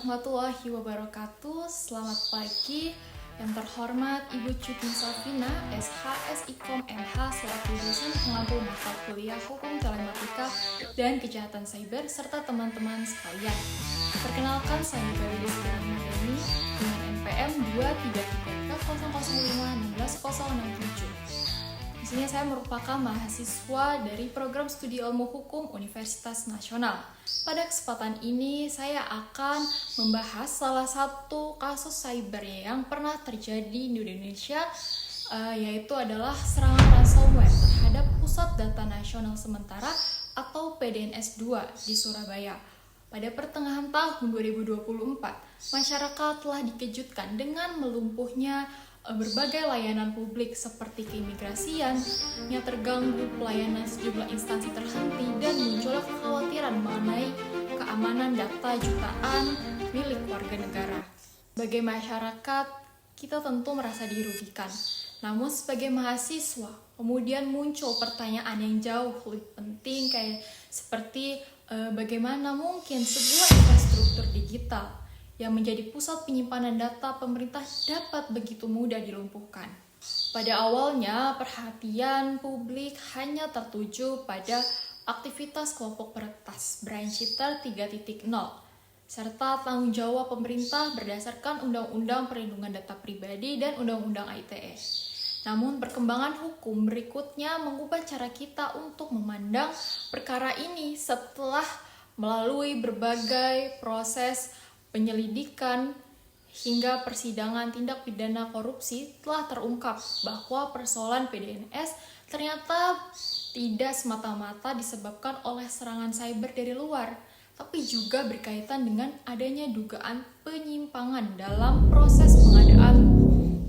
warahmatullahi wabarakatuh. Selamat pagi yang terhormat Ibu Cuti Safina, SH, SIKOM, MH, selaku dosen pengampu mata kuliah Hukum Telematika dan Kejahatan Cyber, serta teman-teman sekalian. Perkenalkan, saya Galis Madani dengan NPM 233K00516067. Di sini saya merupakan mahasiswa dari Program Studi Ilmu Hukum Universitas Nasional. Pada kesempatan ini saya akan membahas salah satu kasus cyber yang pernah terjadi di Indonesia, yaitu adalah serangan ransomware terhadap Pusat Data Nasional Sementara atau PDNS 2 di Surabaya. Pada pertengahan tahun 2024, masyarakat telah dikejutkan dengan melumpuhnya berbagai layanan publik seperti keimigrasian yang terganggu, pelayanan sejumlah instansi terhenti, dan munculnya kekhawatiran mengenai keamanan data jutaan milik warga negara. Sebagai masyarakat, kita tentu merasa dirugikan. Namun sebagai mahasiswa, kemudian muncul pertanyaan yang jauh lebih penting seperti bagaimana mungkin sebuah infrastruktur digital yang menjadi pusat penyimpanan data pemerintah dapat begitu mudah dilumpuhkan. Pada awalnya, perhatian publik hanya tertuju pada aktivitas kelompok peretas Brian Cheater 3.0 serta tanggung jawab pemerintah berdasarkan Undang-Undang Perlindungan Data Pribadi dan Undang-Undang ITE. Namun perkembangan hukum berikutnya mengubah cara kita untuk memandang perkara ini setelah melalui berbagai proses penyelidikan hingga persidangan tindak pidana korupsi telah terungkap bahwa persoalan PDNS ternyata tidak semata-mata disebabkan oleh serangan cyber dari luar, tapi juga berkaitan dengan adanya dugaan penyimpangan dalam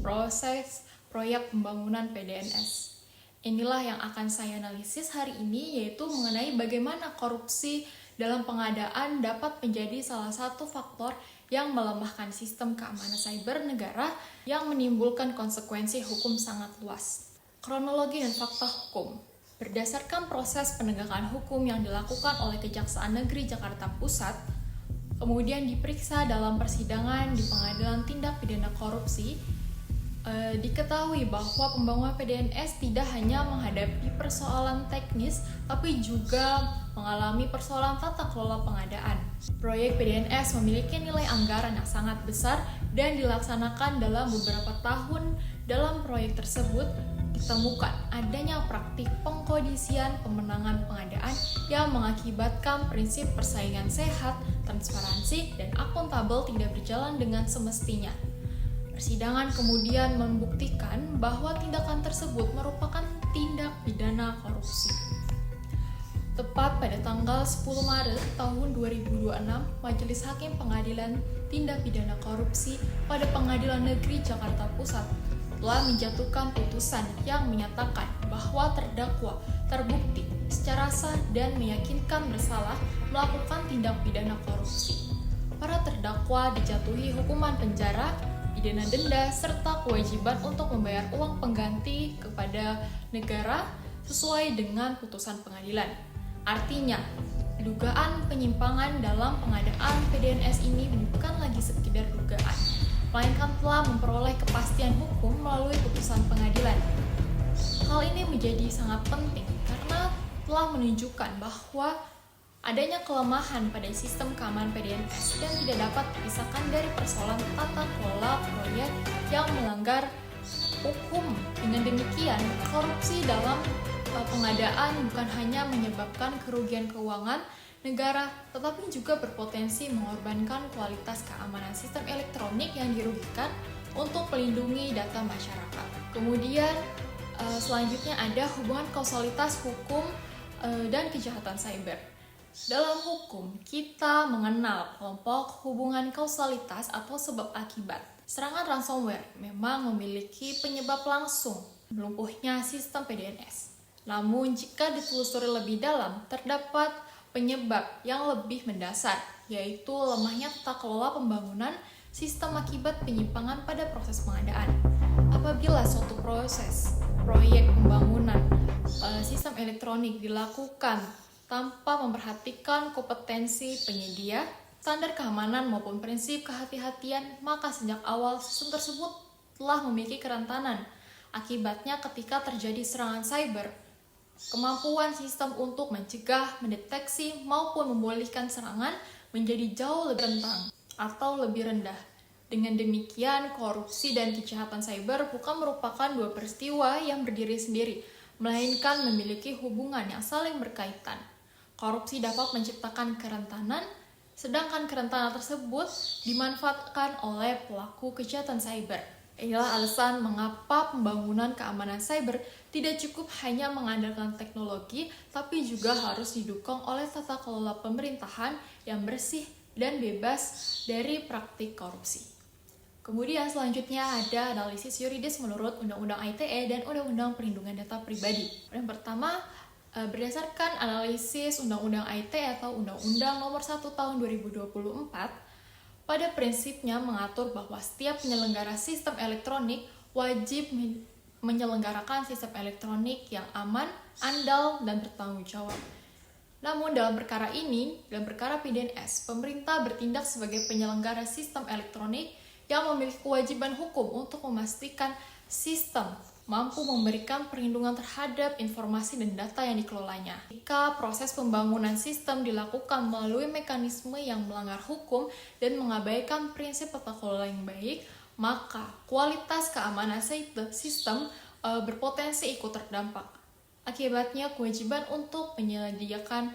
proses proyek pembangunan PDNS. Inilah yang akan saya analisis hari ini, yaitu mengenai bagaimana korupsi dalam pengadaan dapat menjadi salah satu faktor yang melemahkan sistem keamanan cyber negara yang menimbulkan konsekuensi hukum sangat luas. Kronologi dan fakta hukum. Berdasarkan proses penegakan hukum yang dilakukan oleh Kejaksaan Negeri Jakarta Pusat, kemudian diperiksa dalam persidangan di Pengadilan Tindak Pidana Korupsi, diketahui bahwa pembangunan PDNS tidak hanya menghadapi persoalan teknis, tapi juga mengalami persoalan tata kelola pengadaan. Proyek PDNS memiliki nilai anggaran yang sangat besar dan dilaksanakan dalam beberapa tahun. Dalam proyek tersebut ditemukan adanya praktik pengkondisian pemenangan pengadaan yang mengakibatkan prinsip persaingan sehat, transparansi, dan akuntabel tidak berjalan dengan semestinya. Persidangan kemudian membuktikan bahwa tindakan tersebut merupakan tindak pidana korupsi. Tepat pada tanggal 10 Maret tahun 2026, Majelis Hakim Pengadilan Tindak Pidana Korupsi pada Pengadilan Negeri Jakarta Pusat telah menjatuhkan putusan yang menyatakan bahwa terdakwa terbukti secara sah dan meyakinkan bersalah melakukan tindak pidana korupsi. Para terdakwa dijatuhi hukuman penjara, pidana denda, serta kewajiban untuk membayar uang pengganti kepada negara sesuai dengan putusan pengadilan. Artinya, dugaan penyimpangan dalam pengadaan PDNS ini bukan lagi sekedar dugaan, melainkan telah memperoleh kepastian hukum melalui putusan pengadilan. Hal ini menjadi sangat penting karena telah menunjukkan bahwa adanya kelemahan pada sistem keamanan PDNS dan tidak dapat dipisahkan dari persoalan tata kelola proyek yang melanggar hukum. Dengan demikian, korupsi dalam pengadaan bukan hanya menyebabkan kerugian keuangan negara, tetapi juga berpotensi mengorbankan kualitas keamanan sistem elektronik yang dirugikan untuk melindungi data masyarakat. Kemudian, selanjutnya ada hubungan kausalitas hukum dan kejahatan cyber. Dalam hukum, kita mengenal kelompok hubungan kausalitas atau sebab akibat. Serangan ransomware memang memiliki penyebab langsung melumpuhnya sistem PDNS. Namun, jika ditelusuri lebih dalam, terdapat penyebab yang lebih mendasar, yaitu lemahnya tata kelola pembangunan sistem akibat penyimpangan pada proses pengadaan. Apabila suatu proyek pembangunan sistem elektronik dilakukan tanpa memperhatikan kompetensi penyedia, standar keamanan maupun prinsip kehati-hatian, maka sejak awal sistem tersebut telah memiliki kerentanan. Akibatnya ketika terjadi serangan cyber, kemampuan sistem untuk mencegah, mendeteksi, maupun memulihkan serangan menjadi jauh lebih rentan atau lebih rendah. Dengan demikian, korupsi dan kejahatan cyber bukan merupakan dua peristiwa yang berdiri sendiri, melainkan memiliki hubungan yang saling berkaitan. Korupsi dapat menciptakan kerentanan, sedangkan kerentanan tersebut dimanfaatkan oleh pelaku kejahatan cyber. Inilah alasan mengapa pembangunan keamanan cyber tidak cukup hanya mengandalkan teknologi, tapi juga harus didukung oleh tata kelola pemerintahan yang bersih dan bebas dari praktik korupsi. Kemudian selanjutnya ada analisis yuridis menurut Undang-Undang ITE dan Undang-Undang Perlindungan Data Pribadi. Yang pertama, berdasarkan analisis Undang-Undang ITE atau Undang-Undang Nomor 1 Tahun 2024, pada prinsipnya mengatur bahwa setiap penyelenggara sistem elektronik wajib menyelenggarakan sistem elektronik yang aman, andal, dan bertanggung jawab. Namun dalam perkara ini, dalam perkara PDNS, pemerintah bertindak sebagai penyelenggara sistem elektronik yang memiliki kewajiban hukum untuk memastikan sistem mampu memberikan perlindungan terhadap informasi dan data yang dikelolanya. Jika proses pembangunan sistem dilakukan melalui mekanisme yang melanggar hukum dan mengabaikan prinsip tata kelola yang baik, maka kualitas keamanan sistem berpotensi ikut terdampak. Akibatnya, kewajiban untuk menyediakan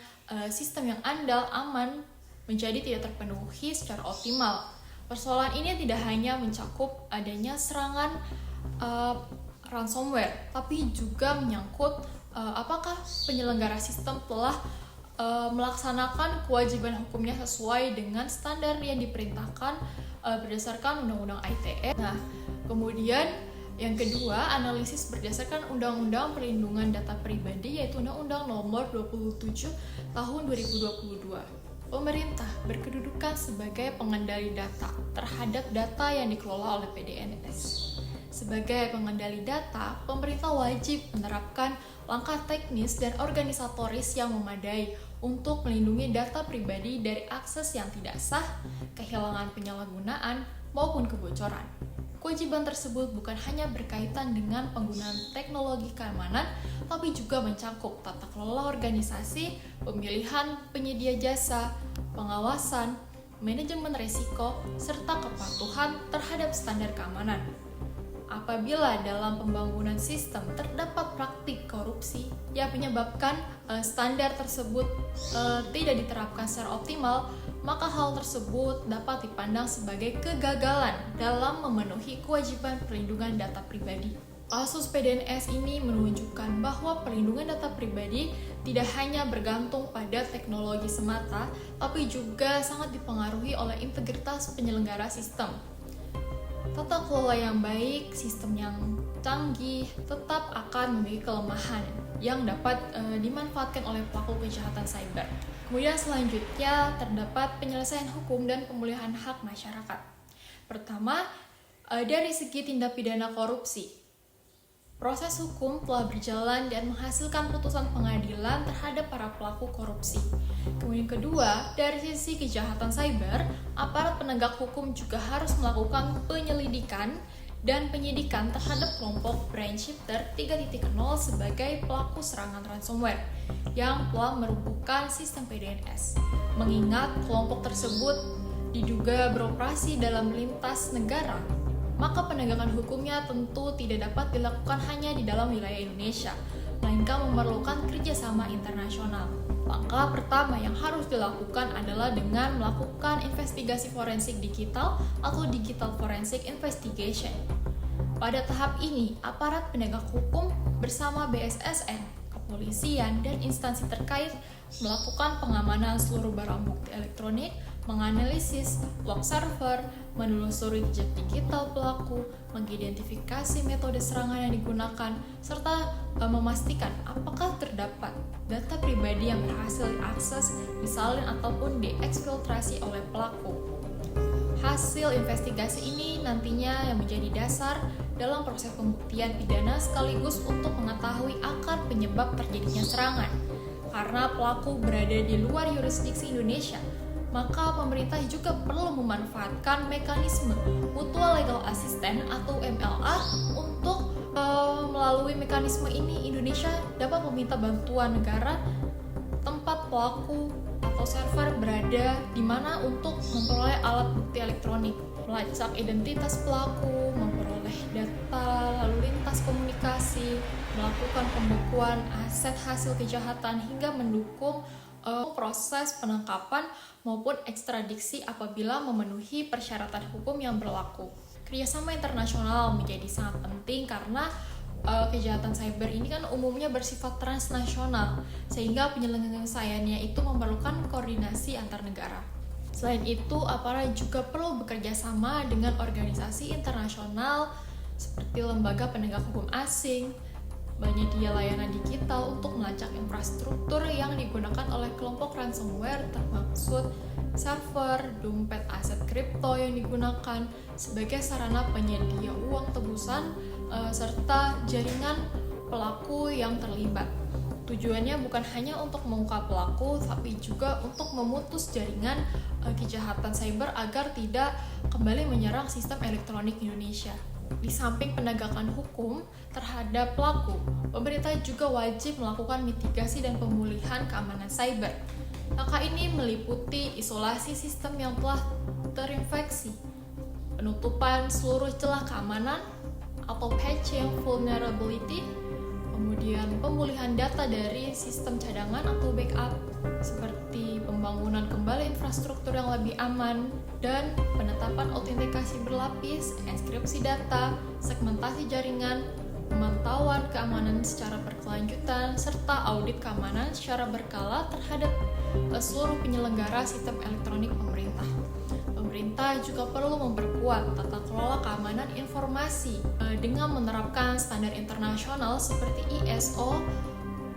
sistem yang andal, aman, menjadi tidak terpenuhi secara optimal. Persoalan ini tidak hanya mencakup adanya serangan ransomware, tapi juga menyangkut apakah penyelenggara sistem telah melaksanakan kewajiban hukumnya sesuai dengan standar yang diperintahkan berdasarkan Undang-Undang ITE. Nah, kemudian yang kedua, analisis berdasarkan Undang-Undang Perlindungan Data Pribadi, yaitu Undang-Undang Nomor 27 Tahun 2022. Pemerintah berkedudukan sebagai pengendali data terhadap data yang dikelola oleh PDNS. Sebagai pengendali data, pemerintah wajib menerapkan langkah teknis dan organisatoris yang memadai untuk melindungi data pribadi dari akses yang tidak sah, kehilangan penyalahgunaan, maupun kebocoran. Kewajiban tersebut bukan hanya berkaitan dengan penggunaan teknologi keamanan, tapi juga mencakup tata kelola organisasi, pemilihan penyedia jasa, pengawasan, manajemen risiko, serta kepatuhan terhadap standar keamanan. Apabila dalam pembangunan sistem terdapat praktik korupsi yang menyebabkan standar tersebut tidak diterapkan secara optimal, maka hal tersebut dapat dipandang sebagai kegagalan dalam memenuhi kewajiban perlindungan data pribadi. Kasus PDNS ini menunjukkan bahwa perlindungan data pribadi tidak hanya bergantung pada teknologi semata, tapi juga sangat dipengaruhi oleh integritas penyelenggara sistem. Tata kelola yang baik, sistem yang canggih, tetap akan memiliki kelemahan yang dapat dimanfaatkan oleh pelaku kejahatan cyber. Kemudian selanjutnya terdapat penyelesaian hukum dan pemulihan hak masyarakat. Pertama, dari segi tindak pidana korupsi. Proses hukum telah berjalan dan menghasilkan putusan pengadilan terhadap para pelaku korupsi. Kemudian kedua, dari sisi kejahatan cyber, aparat penegak hukum juga harus melakukan penyelidikan dan penyidikan terhadap kelompok Brandshifter 3.0 sebagai pelaku serangan ransomware yang telah merubuhkan sistem PDNS. Mengingat kelompok tersebut diduga beroperasi dalam lintas negara, maka penegakan hukumnya tentu tidak dapat dilakukan hanya di dalam wilayah Indonesia, melainkan memerlukan kerjasama internasional. Langkah pertama yang harus dilakukan adalah dengan melakukan investigasi forensik digital atau digital forensic investigation. Pada tahap ini, aparat penegak hukum bersama BSSN, kepolisian, dan instansi terkait melakukan pengamanan seluruh barang bukti elektronik, menganalisis log server, menelusuri jejak digital pelaku, mengidentifikasi metode serangan yang digunakan, serta memastikan apakah terdapat data pribadi yang berhasil diakses, disalin, ataupun diekfiltrasi oleh pelaku. Hasil investigasi ini nantinya yang menjadi dasar dalam proses pembuktian pidana sekaligus untuk mengetahui akar penyebab terjadinya serangan. Karena pelaku berada di luar yurisdiksi Indonesia, maka pemerintah juga perlu memanfaatkan mekanisme Mutual Legal Assistance atau MLA untuk melalui mekanisme ini Indonesia dapat meminta bantuan negara tempat pelaku atau server berada di mana untuk memperoleh alat bukti elektronik, melacak identitas pelaku, memperoleh data lalu lintas komunikasi, melakukan pembekuan aset hasil kejahatan hingga mendukung proses penangkapan maupun ekstradisi apabila memenuhi persyaratan hukum yang berlaku. Kerjasama internasional menjadi sangat penting karena kejahatan cyber ini kan umumnya bersifat transnasional, sehingga penyelesaiannya itu memerlukan koordinasi antar negara. Selain itu, aparat juga perlu bekerja sama dengan organisasi internasional seperti lembaga penegak hukum asing, penyedia layanan digital untuk melacak infrastruktur yang digunakan oleh kelompok ransomware, termaksud server, dompet, aset kripto yang digunakan sebagai sarana penyedia uang tebusan serta jaringan pelaku yang terlibat. Tujuannya bukan hanya untuk mengungkap pelaku, tapi juga untuk memutus jaringan kejahatan cyber agar tidak kembali menyerang sistem elektronik Indonesia. Di samping penegakan hukum terhadap pelaku, pemerintah juga wajib melakukan mitigasi dan pemulihan keamanan cyber. Langkah ini meliputi isolasi sistem yang telah terinfeksi, penutupan seluruh celah keamanan atau patching vulnerability, kemudian pemulihan data dari sistem cadangan atau backup, seperti pembangunan kembali infrastruktur yang lebih aman, dan penetapan autentikasi berlapis, enkripsi data, segmentasi jaringan, pemantauan keamanan secara berkelanjutan, serta audit keamanan secara berkala terhadap seluruh penyelenggara sistem elektronik pemerintah. Pemerintah juga perlu memperkuat tata kelola keamanan informasi dengan menerapkan standar internasional seperti ISO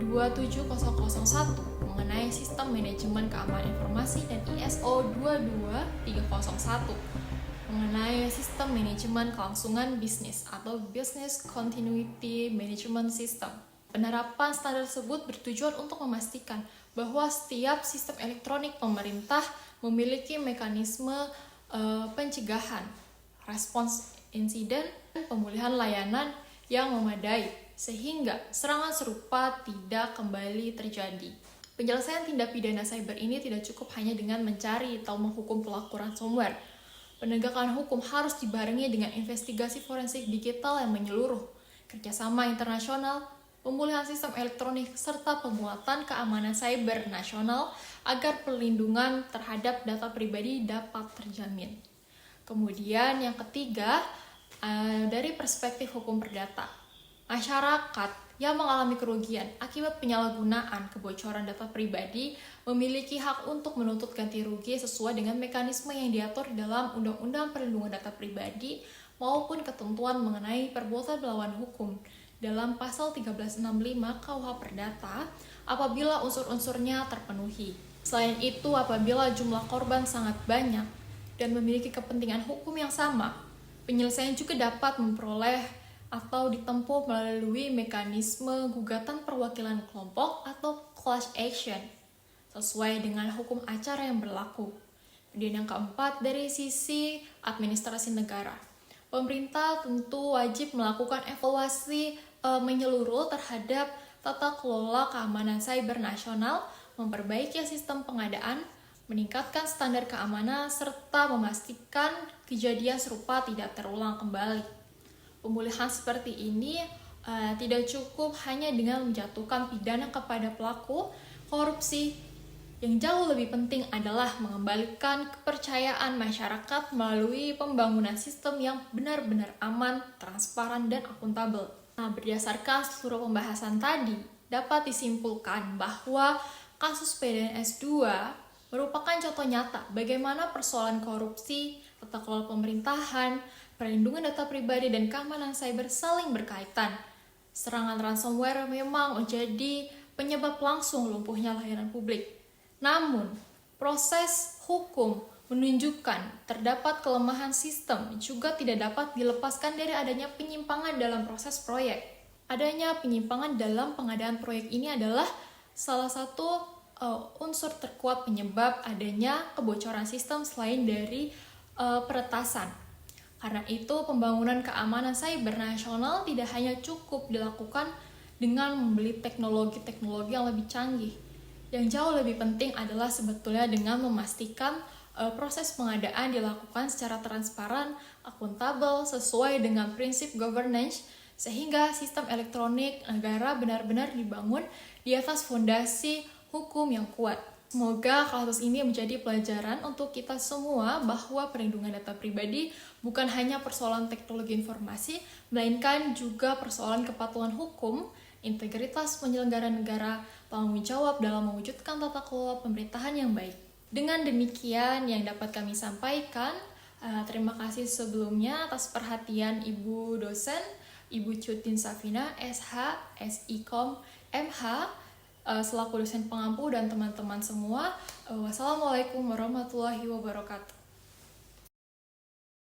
27001 mengenai sistem manajemen keamanan informasi dan ISO 22301 mengenai sistem manajemen kelangsungan bisnis atau Business Continuity Management System. Penerapan standar tersebut bertujuan untuk memastikan bahwa setiap sistem elektronik pemerintah memiliki mekanisme pencegahan, respons insiden, dan pemulihan layanan yang memadai, sehingga serangan serupa tidak kembali terjadi. Penyelesaian tindak pidana cyber ini tidak cukup hanya dengan mencari atau menghukum pelaku ransomware. Penegakan hukum harus dibarengi dengan investigasi forensik digital yang menyeluruh, kerjasama internasional, pemulihan sistem elektronik, serta penguatan keamanan cyber nasional agar perlindungan terhadap data pribadi dapat terjamin. Kemudian yang ketiga, dari perspektif hukum perdata, masyarakat yang mengalami kerugian akibat penyalahgunaan kebocoran data pribadi memiliki hak untuk menuntut ganti rugi sesuai dengan mekanisme yang diatur dalam Undang-Undang Perlindungan Data Pribadi maupun ketentuan mengenai perbuatan melawan hukum dalam pasal 1365 KUH Perdata apabila unsur-unsurnya terpenuhi. Selain itu, apabila jumlah korban sangat banyak dan memiliki kepentingan hukum yang sama, penyelesaian juga dapat memperoleh atau ditempuh melalui mekanisme gugatan perwakilan kelompok atau class action sesuai dengan hukum acara yang berlaku. Kemudian yang keempat, dari sisi administrasi negara, pemerintah tentu wajib melakukan evaluasi menyeluruh terhadap tata kelola keamanan cyber nasional, memperbaiki sistem pengadaan, meningkatkan standar keamanan, serta memastikan kejadian serupa tidak terulang kembali. Pemulihan seperti ini tidak cukup hanya dengan menjatuhkan pidana kepada pelaku korupsi. Yang jauh lebih penting adalah mengembalikan kepercayaan masyarakat melalui pembangunan sistem yang benar-benar aman, transparan, dan akuntabel. Nah, berdasarkan seluruh pembahasan tadi, dapat disimpulkan bahwa kasus PDNS 2 merupakan contoh nyata bagaimana persoalan korupsi, tata kelola pemerintahan, perlindungan data pribadi, dan keamanan cyber saling berkaitan. Serangan ransomware memang menjadi penyebab langsung lumpuhnya layanan publik. Namun, proses hukum menunjukkan terdapat kelemahan sistem juga tidak dapat dilepaskan dari adanya penyimpangan dalam proses proyek. Adanya penyimpangan dalam pengadaan proyek ini adalah salah satu unsur terkuat penyebab adanya kebocoran sistem selain dari peretasan. Karena itu, pembangunan keamanan cyber nasional tidak hanya cukup dilakukan dengan membeli teknologi-teknologi yang lebih canggih. Yang jauh lebih penting adalah sebetulnya dengan memastikan proses pengadaan dilakukan secara transparan, akuntabel, sesuai dengan prinsip governance, sehingga sistem elektronik negara benar-benar dibangun di atas fondasi hukum yang kuat. Semoga kasus ini menjadi pelajaran untuk kita semua bahwa perlindungan data pribadi bukan hanya persoalan teknologi informasi, melainkan juga persoalan kepatuhan hukum, integritas penyelenggara negara, tanggung jawab dalam mewujudkan tata kelola pemerintahan yang baik. Dengan demikian yang dapat kami sampaikan, terima kasih sebelumnya atas perhatian Ibu dosen, Ibu Cutin Safina, SH, SIKOM, MH, selaku dosen pengampu dan teman-teman semua. Wassalamualaikum warahmatullahi wabarakatuh.